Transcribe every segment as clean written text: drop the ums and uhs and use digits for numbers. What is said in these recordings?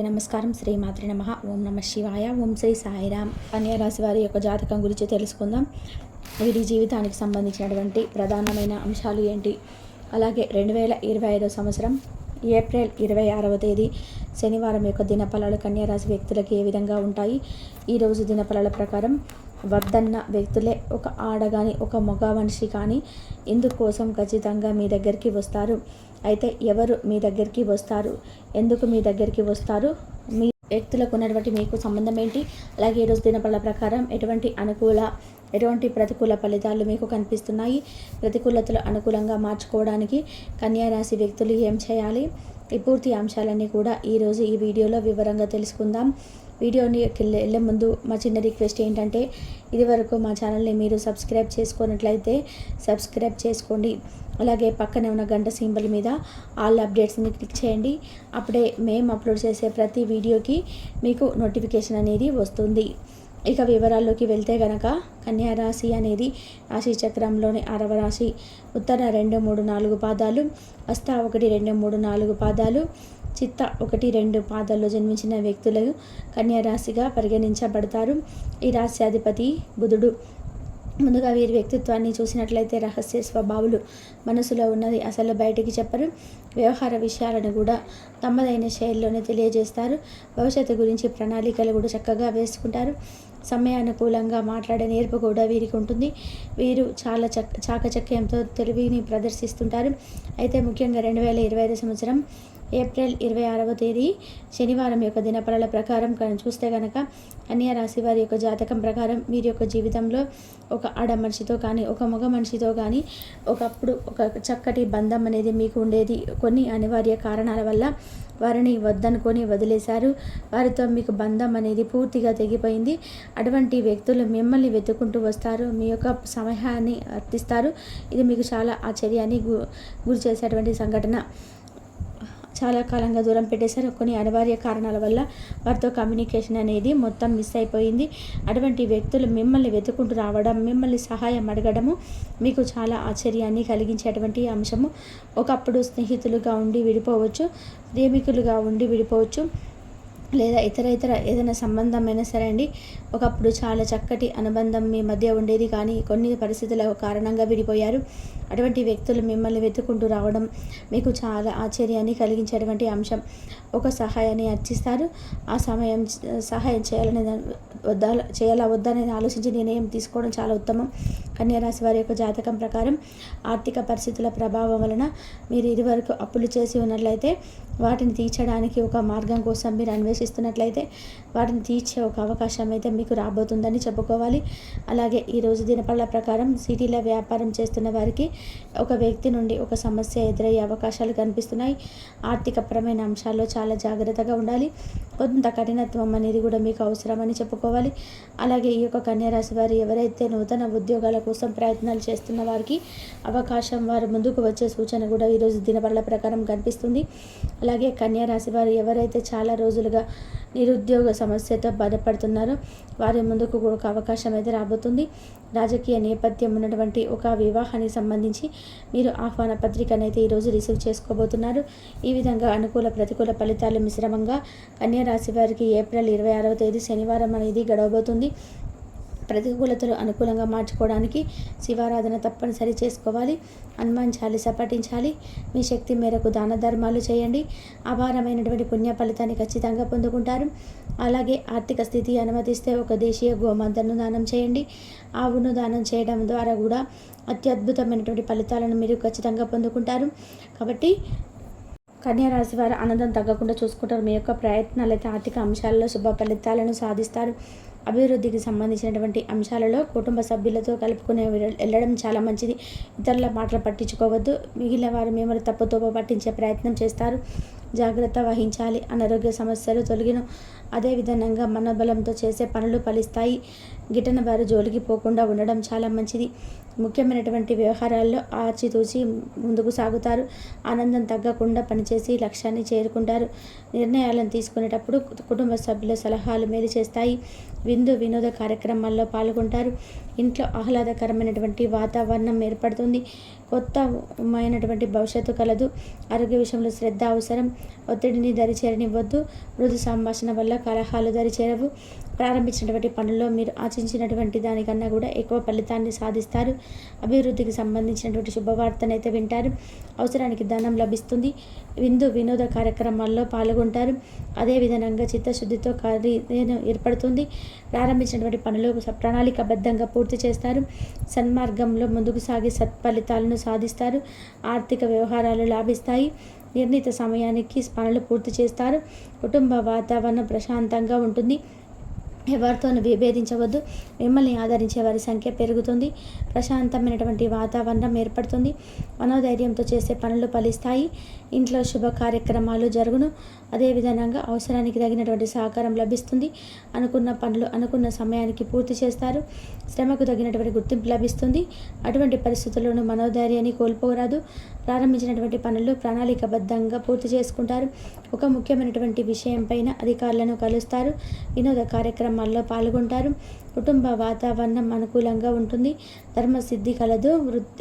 నమస్కారం. శ్రీమాత్రే నమః. ఓం నమ శివాయ. ఓం శ్రీ సాయిరామ్. కన్యా రాశి వారి యొక్క జాతకం గురించి తెలుసుకుందాం. వీరి జీవితానికి సంబంధించినటువంటి ప్రధానమైన అంశాలు ఏంటి, అలాగే 2025 సంవత్సరం ఏప్రిల్ 26వ తేదీ శనివారం యొక్క దినఫలాలు కన్యా రాశి వ్యక్తులకి ఏ విధంగా ఉంటాయి. ఈరోజు దినఫలాల ప్రకారం వద్దన్న వ్యక్తులే ఒక ఆడ కానీ ఒక మగ మనిషి కానీ ఇందుకోసం ఖచ్చితంగా మీ దగ్గరికి వస్తారు. అయితే ఎవరు మీ దగ్గరికి వస్తారు, ఎందుకు మీ దగ్గరికి వస్తారు, మీ వ్యక్తులకు ఉన్నటువంటి మీకు సంబంధం ఏంటి, అలాగే ఈరోజు దినఫలాల ప్రకారం ఎటువంటి ప్రతికూల ఫలితాలు మీకు కనిపిస్తున్నాయి, ప్రతికూలతలు అనుకూలంగా మార్చుకోవడానికి కన్యా రాశి వ్యక్తులు ఏం చేయాలి, ఈ పూర్తి అంశాలన్నీ కూడా ఈరోజు ఈ వీడియోలో వివరంగా తెలుసుకుందాం. వీడియోని వెళ్ళే ముందు మా చిన్న రిక్వెస్ట్ ఏంటంటే, ఇదివరకు మా ఛానల్ని మీరు సబ్స్క్రైబ్ చేసుకున్నట్లయితే సబ్స్క్రైబ్ చేసుకోండి. అలాగే పక్కనే ఉన్న గంట సింబల్ మీద ఆల్ అప్డేట్స్ని క్లిక్ చేయండి. అప్పుడే మేము అప్లోడ్ చేసే ప్రతి వీడియోకి మీకు నోటిఫికేషన్ అనేది వస్తుంది. ఇక వివరాల్లోకి వెళ్తే గనక కన్యా రాశి అనేది రాశి చక్రంలోని 6వ రాశి. ఉత్తర 2, 3, 4 పాదాలు, హస్త 1, 2, 3, 4 పాదాలు, చిత్త 1, 2 పాదాల్లో జన్మించిన వ్యక్తులు కన్యా రాశిగా పరిగణించబడతారు. ఈ రాశ్యాధిపతి బుధుడు. ముందుగా వీరి వ్యక్తిత్వాన్ని చూసినట్లయితే రహస్య స్వభావులు, మనసులో ఉన్నది అసలు బయటికి చెప్పరు, వ్యవహార విషయాలను కూడా తమదైన శైలిలోనే తెలియజేస్తారు. భవిష్యత్తు గురించి ప్రణాళికలు కూడా చక్కగా వేసుకుంటారు. సమయానుకూలంగా మాట్లాడే నేర్పు కూడా వీరికి ఉంటుంది. వీరు చాలా చాకచక్యంతో తెలివిని ప్రదర్శిస్తుంటారు. అయితే ముఖ్యంగా 2025 సంవత్సరం ఏప్రిల్ 26వ తేదీ శనివారం యొక్క దినఫలాల ప్రకారం చూస్తే కనుక కన్యా రాశి వారి యొక్క జాతకం ప్రకారం వీరి యొక్క జీవితంలో ఒక ఆడ మనిషితో కానీ ఒక మగ మనిషితో కానీ ఒకప్పుడు ఒక చక్కటి బంధం అనేది మీకు ఉండేది. కొన్ని అనివార్య కారణాల వల్ల వారిని వద్దనుకొని వదిలేశారు. వారితో మీకు బంధం అనేది పూర్తిగా తెగిపోయింది. అటువంటి వ్యక్తులు మిమ్మల్ని వెతుక్కుంటూ వస్తారు, మీ యొక్క సమయాన్ని అర్థిస్తారు. ఇది మీకు చాలా ఆశ్చర్యాన్ని గురి చేసేటువంటి సంఘటన. చాలా కాలంగా దూరం పెట్టేశారు. కొన్ని అనివార్య కారణాల వల్ల వారితో కమ్యూనికేషన్ అనేది మొత్తం మిస్ అయిపోయింది. అటువంటి వ్యక్తులు మిమ్మల్ని వెతుకుంటూ రావడం, మిమ్మల్ని సహాయం అడగడము మీకు చాలా ఆశ్చర్యాన్ని కలిగించేటువంటి అంశము. ఒకప్పుడు స్నేహితులుగా ఉండి విడిపోవచ్చు, ప్రేమికులుగా ఉండి విడిపోవచ్చు, లేదా ఇతర ఏదైనా సంబంధమైనా సరే అండి. ఒకప్పుడు చాలా చక్కటి అనుబంధం మీ మధ్య ఉండేది, కానీ కొన్ని పరిస్థితుల కారణంగా విడిపోయారు. అటువంటి వ్యక్తులు మిమ్మల్ని వెతుకుంటూ రావడం మీకు చాలా ఆశ్చర్యాన్ని కలిగించేటువంటి అంశం. ఒక సహాయాన్ని అర్చిస్తారు. ఆ సహాయం చేయాలా వద్దా అనేది ఆలోచించి నిర్ణయం తీసుకోవడం చాలా ఉత్తమం. కన్యా రాశి వారి యొక్క జాతకం ప్రకారం ఆర్థిక పరిస్థితుల ప్రభావం వలన మీరు ఇదివరకు అప్పులు చేసి ఉన్నట్లయితే వాటిని తీర్చడానికి ఒక మార్గం కోసం మీరు అన్వేషిస్తున్నట్లయితే వాటిని తీర్చే ఒక అవకాశం అయితే మీకు రాబోతుందని చెప్పుకోవాలి. అలాగే ఈరోజు దినఫలాల ప్రకారం సిటీలో వ్యాపారం చేస్తున్న వారికి ఒక వ్యక్తి నుండి ఒక సమస్య ఎదురయ్యే అవకాశాలు కనిపిస్తున్నాయి. ఆర్థికపరమైన అంశాల్లో చాలా జాగ్రత్తగా ఉండాలి. కొంత కఠినత్వం అనేది కూడా మీకు అవసరమని చెప్పుకోవాలి. అలాగే ఈ యొక్క కన్యా రాశి వారు ఎవరైతే నూతన ఉద్యోగాల కోసం ప్రయత్నాలు చేస్తున్న వారికి అవకాశం, వారు ముందుకు వచ్చే సూచన కూడా ఈరోజు దినఫలాల ప్రకారం కనిపిస్తుంది. అలాగే కన్యా రాశి వారు ఎవరైతే చాలా రోజులుగా నిరుద్యోగ సమస్యతో బాధపడుతున్నారో వారి ముందుకు ఒక అవకాశం అయితే రాబోతుంది. రాజకీయ నేపథ్యం ఉన్నటువంటి ఒక వివాహానికి సంబంధించి మీరు ఆహ్వాన పత్రికనైతే ఈరోజు రిసీవ్ చేసుకోబోతున్నారు. ఈ విధంగా అనుకూల ప్రతికూల ఫలితాలు మిశ్రమంగా కన్యా రాశి వారికి ఏప్రిల్ 26వ తేదీ శనివారం అనేది గడవబోతుంది. ప్రతికూలతలు అనుకూలంగా మార్చుకోవడానికి శివారాధన తప్పనిసరి చేసుకోవాలి. హనుమాన్ చాలీసా పఠించాలి. మీ శక్తి మేరకు దాన ధర్మాలు చేయండి. అపారమైనటువంటి పుణ్య ఫలితాన్ని ఖచ్చితంగా పొందుకుంటారు. అలాగే ఆర్థిక స్థితి అనుమతిస్తే ఒక దేశీయ గోమాతను దానం చేయండి. ఆవును దానం చేయడం ద్వారా కూడా అత్యద్భుతమైనటువంటి ఫలితాలను మీరు ఖచ్చితంగా పొందుకుంటారు. కాబట్టి కన్యా రాశి వారు ఆనందం తగ్గకుండా చూసుకుంటారు. మీ యొక్క ప్రయత్నాలు అయితే ఆర్థిక అంశాలలో శుభ ఫలితాలను సాధిస్తారు. అభివృద్ధికి సంబంధించినటువంటి అంశాలలో కుటుంబ సభ్యులతో కలుపుకునే వెళ్ళడం చాలా మంచిది. ఇతరుల మాటలు పట్టించుకోవద్దు. మిగిలిన వారు మిమ్మల్ని తప్పుతోవ పట్టించే ప్రయత్నం చేస్తారు. జాగ్రత్త వహించాలి. అనారోగ్య సమస్యలు తొలగిన అదేవిధంగా మనోబలంతో చేసే పనులు ఫలిస్తాయి. గిట్టని వారు జోలికి పోకుండా ఉండడం చాలా మంచిది. ముఖ్యమైనటువంటి వ్యవహారాల్లో ఆచితూచి ముందుకు సాగుతారు. ఆనందం తగ్గకుండా పనిచేసి లక్ష్యాన్ని చేరుకుంటారు. నిర్ణయాలను తీసుకునేటప్పుడు కుటుంబ సభ్యుల సలహాలు మేలు చేస్తాయి. వినోద కార్యక్రమాల్లో పాల్గొంటారు. ఇంట్లో ఆహ్లాదకరమైనటువంటి వాతావరణం ఏర్పడుతుంది. కొత్తమైనటువంటి భవిష్యత్తు కలదు. ఆరోగ్య విషయంలో శ్రద్ధ అవసరం. ఒత్తిడిని దరిచేరనివ్వద్దు. మృదు సంభాషణ వల్ల కలహాలు దరిచేరవు. ప్రారంభించినటువంటి పనుల్లో మీరు ఆశించినటువంటి దానికన్నా కూడా ఎక్కువ ఫలితాన్ని సాధిస్తారు. అభివృద్ధికి సంబంధించినటువంటి శుభవార్తనైతే వింటారు. అవసరానికి ధనం లభిస్తుంది. వినోద కార్యక్రమాల్లో పాల్గొంటారు. అదేవిధంగా చిత్తశుద్ధితో కార్యం ఏర్పడుతుంది. ప్రారంభించినటువంటి పనులు ప్రణాళికాబద్ధంగా పూర్తి చేస్తారు. సన్మార్గంలో ముందుకు సాగి సత్ఫలితాలను సాధిస్తారు. ఆర్థిక వ్యవహారాలు లాభిస్తాయి. నిర్ణీత సమయానికి పనులు పూర్తి చేస్తారు. కుటుంబ వాతావరణం ప్రశాంతంగా ఉంటుంది. ఎవరితోనూ విభేదించవద్దు. మిమ్మల్ని ఆదరించే వారి సంఖ్య పెరుగుతుంది. ప్రశాంతమైనటువంటి వాతావరణం ఏర్పడుతుంది. మనోధైర్యంతో చేసే పనులు ఫలిస్తాయి. ఇంట్లో శుభ కార్యక్రమాలు జరుగును. అదేవిధంగా అవసరానికి తగినటువంటి సహకారం లభిస్తుంది. అనుకున్న పనులు అనుకున్న సమయానికి పూర్తి చేస్తారు. శ్రమకు తగినటువంటి గుర్తింపు లభిస్తుంది. అటువంటి పరిస్థితుల్లోనూ మనోధైర్యాన్ని కోల్పోరాదు. ప్రారంభించినటువంటి పనులు ప్రణాళికాబద్ధంగా పూర్తి చేసుకుంటారు. ఒక ముఖ్యమైనటువంటి విషయంపైన అధికారులను కలుస్తారు. వినోద కార్యక్రమాల్లో పాల్గొంటారు. కుటుంబ వాతావరణం అనుకూలంగా ఉంటుంది. ధర్మసిద్ధి కలదు.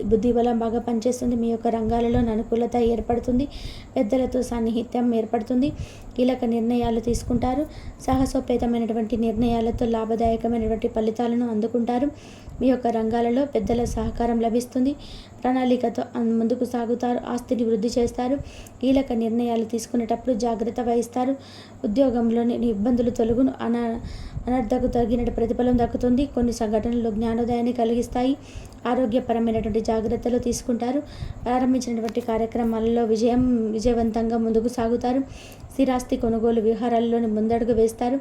బుద్ధిబలం బాగా పనిచేస్తుంది. మీ యొక్క రంగాలలో అనుకూలత ఏర్పడుతుంది. పెద్దలతో సాన్నిహిత్యం ఏర్పడుతుంది. కీలక నిర్ణయాలు తీసుకుంటారు. సాహసోపేతమైనటువంటి నిర్ణయాలతో లాభదాయకమైనటువంటి ఫలితాలను అందుకుంటారు. మీ యొక్క రంగాలలో పెద్దల సహకారం లభిస్తుంది. ప్రణాళికతో ముందుకు సాగుతారు. ఆస్తిని వృద్ధి చేస్తారు. కీలక నిర్ణయాలు తీసుకునేటప్పుడు జాగ్రత్త వహిస్తారు. ఉద్యోగంలోని ఇబ్బందులు తొలగును. అనర్థకు తగిన ప్రతిఫలం దక్కుతుంది. కొన్ని సంఘటనలు జ్ఞానోదయాన్ని కలిగిస్తాయి. ఆరోగ్యపరమైనటువంటి జాగ్రత్తలు తీసుకుంటారు. ప్రారంభించినటువంటి కార్యక్రమాలలో విజయవంతంగా ముందుకు సాగుతారు. స్థిరాస్తి కొనుగోలు వ్యవహారాల్లోని ముందడుగు వేస్తారు.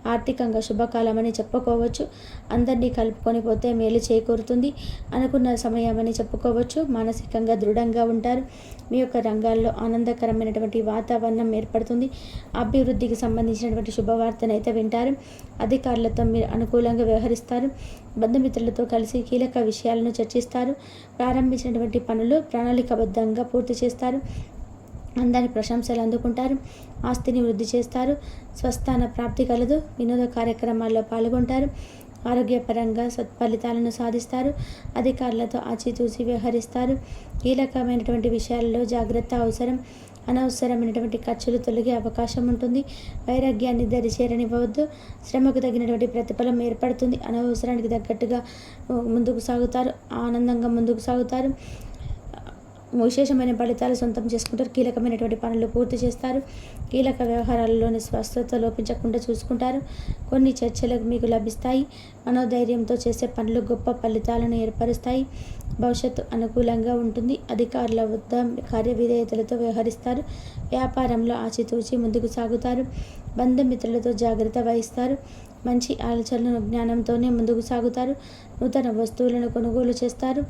ఆర్థికంగా శుభకాలమని చెప్పుకోవచ్చు. అందరినీ కలుపుకొని పోతే మేలు చేకూరుతుంది. అనుకున్న సమయమని చెప్పుకోవచ్చు. మానసికంగా దృఢంగా ఉంటారు. మీ యొక్క రంగాల్లో ఆనందకరమైనటువంటి వాతావరణం ఏర్పడుతుంది. అభివృద్ధికి సంబంధించినటువంటి శుభవార్తనైతే వింటారు. అధికారులతో మీరు అనుకూలంగా వ్యవహరిస్తారు. బంధుమిత్రులతో కలిసి కీలక విషయాలను చర్చిస్తారు. ప్రారంభించినటువంటి పనులు ప్రణాళికాబద్ధంగా పూర్తి చేస్తారు. అందరి ప్రశంసలు అందుకుంటారు. ఆస్తిని వృద్ధి చేస్తారు. స్వస్థాన ప్రాప్తి కలదు. వినోద కార్యక్రమాల్లో పాల్గొంటారు. ఆరోగ్యపరంగా సత్ఫలితాలను సాధిస్తారు. అధికారులతో ఆచితూచి వ్యవహరిస్తారు. కీలకమైనటువంటి విషయాల్లో జాగ్రత్త అవసరం. అనవసరమైనటువంటి ఖర్చులు తొలగే అవకాశం ఉంటుంది. వైరాగ్యాన్ని దరిచేరనివ్వవద్దు. శ్రమకు తగినటువంటి ప్రతిఫలం ఏర్పడుతుంది. అనవసరానికి తగ్గట్టుగా ముందుకు సాగుతారు. ఆనందంగా ముందుకు సాగుతారు. విశేషమైన ఫలితాలు సొంతం చేసుకుంటారు. కీలకమైనటువంటి పనులు పూర్తి చేస్తారు. కీలక వ్యవహారాల్లోని స్వస్థత లోపించకుండా చూసుకుంటారు. కొన్ని చర్చలకు మీకు లభిస్తాయి. మనోధైర్యంతో చేసే పనులు గొప్ప ఫలితాలను ఏర్పరుస్తాయి. భవిష్యత్తు అనుకూలంగా ఉంటుంది. అధికారుల వద్ద కార్యవిధేయతలతో వ్యవహరిస్తారు. వ్యాపారంలో ఆచితూచి ముందుకు సాగుతారు. బంధుమిత్రులతో జాగ్రత్త వహిస్తారు. మంచి ఆలోచనలను జ్ఞానంతోనే ముందుకు సాగుతారు. నూతన వస్తువులను కొనుగోలు చేస్తారు.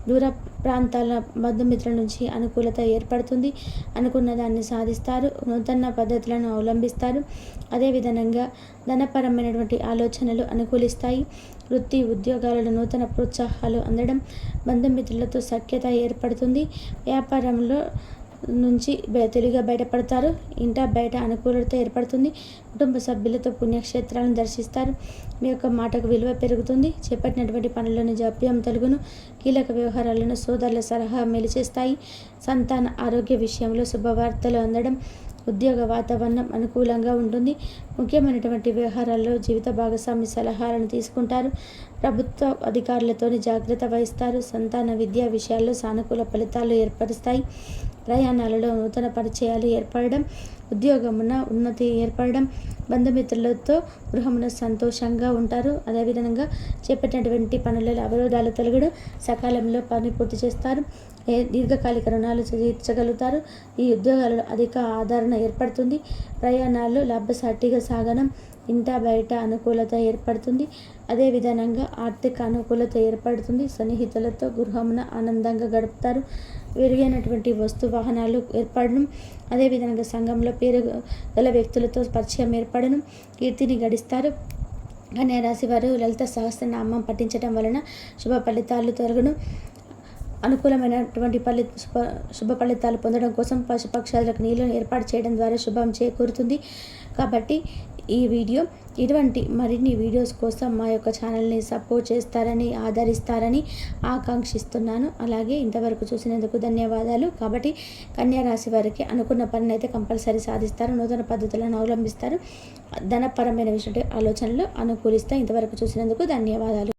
దూర ప్రాంతాల బంధుమిత్రుల నుంచి అనుకూలత ఏర్పడుతుంది. అనుకున్న దాన్ని సాధిస్తారు. నూతన పద్ధతులను అవలంబిస్తారు. అదేవిధంగా ధనపరమైనటువంటి ఆలోచనలు అనుకూలిస్తాయి. వృత్తి ఉద్యోగాలలో నూతన ప్రోత్సాహాలు అందడం. బంధుమిత్రులతో సఖ్యత ఏర్పడుతుంది. వ్యాపారంలో నుంచి తెలివిగా బయటపడతారు. ఇంట బయట అనుకూలత ఏర్పడుతుంది. కుటుంబ సభ్యులతో పుణ్యక్షేత్రాలను దర్శిస్తారు. మీ యొక్క మాటకు విలువ పెరుగుతుంది. చేపట్టినటువంటి పనులను జాప్యం తొలగును. కీలక వ్యవహారాలను సోదరుల సలహా మేలు చేస్తాయి. సంతాన ఆరోగ్య విషయంలో శుభవార్తలు అందడం. ఉద్యోగ వాతావరణం అనుకూలంగా ఉంటుంది. ముఖ్యమైనటువంటి వ్యవహారాల్లో జీవిత భాగస్వామి సలహాలను తీసుకుంటారు. ప్రభుత్వ అధికారులతోని జాగ్రత్త వహిస్తారు. సంతాన విద్యా విషయాల్లో సానుకూల ఫలితాలు ఏర్పరుస్తాయి. ప్రయాణాలలో నూతన పరిచయాలు ఏర్పడడం. ఉద్యోగమున ఉన్నతి ఏర్పడడం. బంధుమిత్రులతో గృహమున సంతోషంగా ఉంటారు. అదేవిధంగా చేపట్టినటువంటి పనులలో అవరోధాలు తొలగడం. సకాలంలో పని పూర్తి చేస్తారు. దీర్ఘకాలిక రుణాలు తీర్చగలుగుతారు. ఈ ఉద్యోగాలలో అధిక ఆదరణ ఏర్పడుతుంది. ప్రయాణాలు లాభసాటిగా సాగడం. ఇంట బయట అనుకూలత ఏర్పడుతుంది. అదేవిధంగా ఆర్థిక అనుకూలత ఏర్పడుతుంది. సన్నిహితులతో గృహమున ఆనందంగా గడుపుతారు. విరిగినటువంటి వస్తు వాహనాలు ఏర్పడడం. అదేవిధంగా సంఘంలో పేరు గల వ్యక్తులతో పరిచయం ఏర్పడడం. కీర్తిని గడిస్తారు. కన్యా రాశి వారు లలిత సహస్రనామం పఠించడం వలన శుభ ఫలితాలు తొలగను. అనుకూలమైనటువంటి శుభ ఫలితాలు పొందడం కోసం పశుపక్షాదులకు నీళ్ళను ఏర్పాటు చేయడం ద్వారా శుభం చేకూరుతుంది. కాబట్టి ఈ వీడియో ఇటువంటి మరిన్ని వీడియోస్ కోసం మా యొక్క ఛానల్ని సపోర్ట్ చేస్తారని, ఆదరిస్తారని ఆకాంక్షిస్తున్నాను. అలాగే ఇంతవరకు చూసినందుకు ధన్యవాదాలు. కాబట్టి కన్యా రాశి వారికి అనుకున్న పనిని అయితే కంపల్సరీ సాధిస్తారు. నూతన పద్ధతులను అవలంబిస్తారు. ధనపరమైన విషయం ఆలోచనలు అనుకూలిస్తాయి. ఇంతవరకు చూసినందుకు ధన్యవాదాలు.